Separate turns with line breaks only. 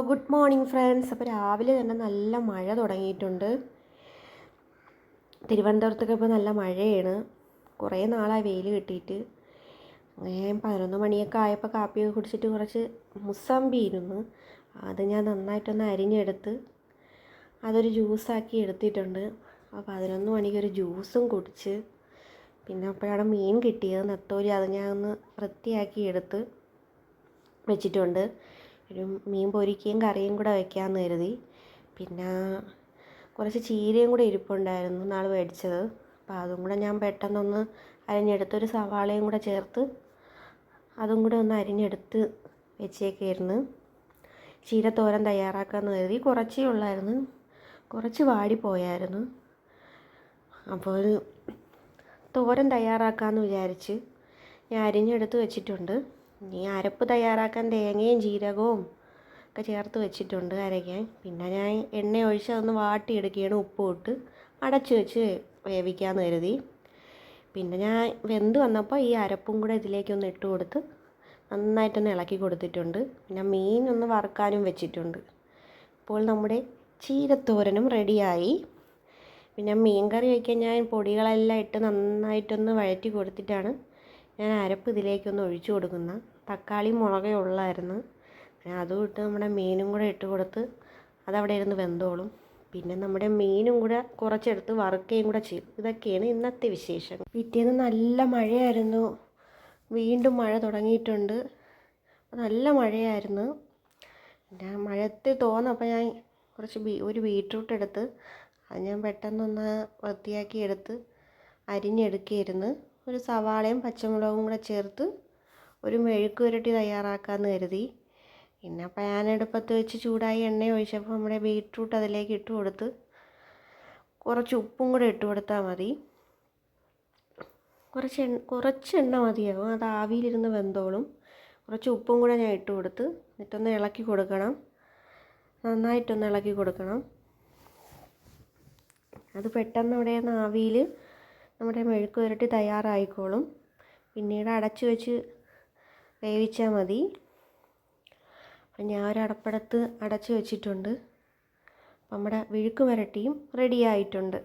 Good morning friends. അപ്പോൾ രാവിലെ തന്നെ നല്ല മഴ തുടങ്ങിയിട്ടുണ്ട്. തിരുവനന്തപുരത്തൊക്കെ ഇപ്പോൾ നല്ല മഴയാണ്. കുറേ നാളായി വെയിൽ കിട്ടിയിട്ട്. അങ്ങനെ 11 മണിയൊക്കെ ആയപ്പോൾ കാപ്പിയൊക്കെ കുടിച്ചിട്ട് കുറച്ച് മുസമ്പി ഇരുന്നു. അത് ഞാൻ നന്നായിട്ടൊന്ന് അരിഞ്ഞെടുത്ത് അതൊരു ജ്യൂസാക്കി എടുത്തിട്ടുണ്ട്. അപ്പോൾ 11 മണിക്ക് ഒരു ജ്യൂസും കുടിച്ച്. പിന്നെ അപ്പോഴാണ് മീൻ കിട്ടിയത്, നെത്തോലി. അത് ഞാൻ ഒന്ന് വൃത്തിയാക്കി എടുത്ത് വെച്ചിട്ടുണ്ട്. ഒരു മീൻ പൊരിക്കുകയും കറിയും കൂടെ വയ്ക്കാമെന്ന് കരുതി. പിന്നെ കുറച്ച് ചീരയും കൂടെ ഇരിപ്പുണ്ടായിരുന്നു, നാൾ മേടിച്ചത്. അപ്പോൾ അതും കൂടെ ഞാൻ പെട്ടെന്നൊന്ന് അരിഞ്ഞെടുത്ത് ഒരു സവാളയും കൂടെ ചേർത്ത് അതും കൂടെ ഒന്ന് അരിഞ്ഞെടുത്ത് വെച്ചേക്കായിരുന്നു. ചീരത്തോരൻ തയ്യാറാക്കാമെന്ന് കരുതി. കുറച്ചേ ഉള്ളായിരുന്നു, കുറച്ച് വാടിപ്പോയായിരുന്നു. അപ്പോൾ ഒരു തോരൻ തയ്യാറാക്കാമെന്ന് വിചാരിച്ച് ഞാൻ അരിഞ്ഞെടുത്ത് വെച്ചിട്ടുണ്ട്. ഇനി അരപ്പ് തയ്യാറാക്കാൻ തേങ്ങയും ജീരകവും ഒക്കെ ചേർത്ത് വെച്ചിട്ടുണ്ട് അരയ്ക്കാൻ. പിന്നെ ഞാൻ എണ്ണ ഒഴിച്ച് അതൊന്ന് വാട്ടിയെടുക്കുകയാണ്, ഉപ്പും ഇട്ട് അടച്ച് വെച്ച് വേവിക്കാമെന്ന് കരുതി. പിന്നെ ഞാൻ വെന്ത് വന്നപ്പോൾ ഈ അരപ്പും കൂടെ ഇതിലേക്കൊന്ന് ഇട്ട് കൊടുത്ത് നന്നായിട്ടൊന്ന് ഇളക്കി കൊടുത്തിട്ടുണ്ട്. പിന്നെ മീൻ ഒന്ന് വറുക്കാനും വെച്ചിട്ടുണ്ട്. ഇപ്പോൾ നമ്മുടെ ചീരത്തോരനും റെഡിയായി. പിന്നെ മീൻ കറി വയ്ക്കാൻ ഞാൻ പൊടികളെല്ലാം ഇട്ട് നന്നായിട്ടൊന്ന് വഴറ്റി കൊടുത്തിട്ടാണ് ഞാൻ അരപ്പ് ഇതിലേക്കൊന്ന് ഒഴിച്ചു കൊടുക്കുന്നത്. തക്കാളി മുളകേ ഉള്ളായിരുന്നു. അതും ഇട്ട് നമ്മുടെ മീനും കൂടെ ഇട്ട് കൊടുത്ത് അതവിടെ ഇരുന്ന് വെന്തോളും. പിന്നെ നമ്മുടെ മീനും കൂടെ കുറച്ചെടുത്ത് വറുക്കുകയും കൂടെ ചെയ്യും. ഇതൊക്കെയാണ് ഇന്നത്തെ വിശേഷം. പിറ്റേന്ന് നല്ല മഴയായിരുന്നു. വീണ്ടും മഴ തുടങ്ങിയിട്ടുണ്ട്. നല്ല മഴയായിരുന്നു. പിന്നെ മഴത്തിൽ തോന്നപ്പോൾ ഞാൻ ഒരു ബീറ്റ്റൂട്ട് എടുത്ത് അത് ഞാൻ പെട്ടെന്നൊന്ന് വൃത്തിയാക്കി എടുത്ത് അരിഞ്ഞെടുക്കുകയായിരുന്നു. ഒരു സവാളയും പച്ചമുളകും കൂടെ ചേർത്ത് ഒരു മെഴുക്ക് പുരട്ടി തയ്യാറാക്കാമെന്ന് കരുതി. പിന്നെ പാൻ അടുപ്പത്ത് വെച്ച് ചൂടായി എണ്ണ ഒഴിച്ചപ്പോൾ നമ്മുടെ ബീറ്റ്റൂട്ട് അതിലേക്ക് ഇട്ട് കൊടുത്ത് കുറച്ച് ഉപ്പും കൂടെ ഇട്ട് കൊടുത്താൽ മതി. കുറച്ച് എണ്ണ മതിയാകും, അത് ആവിയിലിരുന്ന് വെന്തോളും. കുറച്ച് ഉപ്പും കൂടെ ഞാൻ ഇട്ട് കൊടുത്ത് എന്നിട്ടൊന്ന് ഇളക്കി കൊടുക്കണം, നന്നായിട്ടൊന്ന് ഇളക്കി കൊടുക്കണം. അത് പെട്ടെന്ന് ഇവിടെ നിന്ന് ആവിയിൽ നമ്മുടെ മെഴുക്ക് പുരട്ടി തയ്യാറായിക്കോളും. പിന്നീട് അടച്ചു വെച്ച് വേവിച്ചാൽ മതി. അപ്പം ഞാൻ ഒരടപ്പടത്ത് അടച്ചു വെച്ചിട്ടുണ്ട്. അപ്പം നമ്മുടെ മെഴുക്ക് പുരട്ടിയും റെഡി ആയിട്ടുണ്ട്.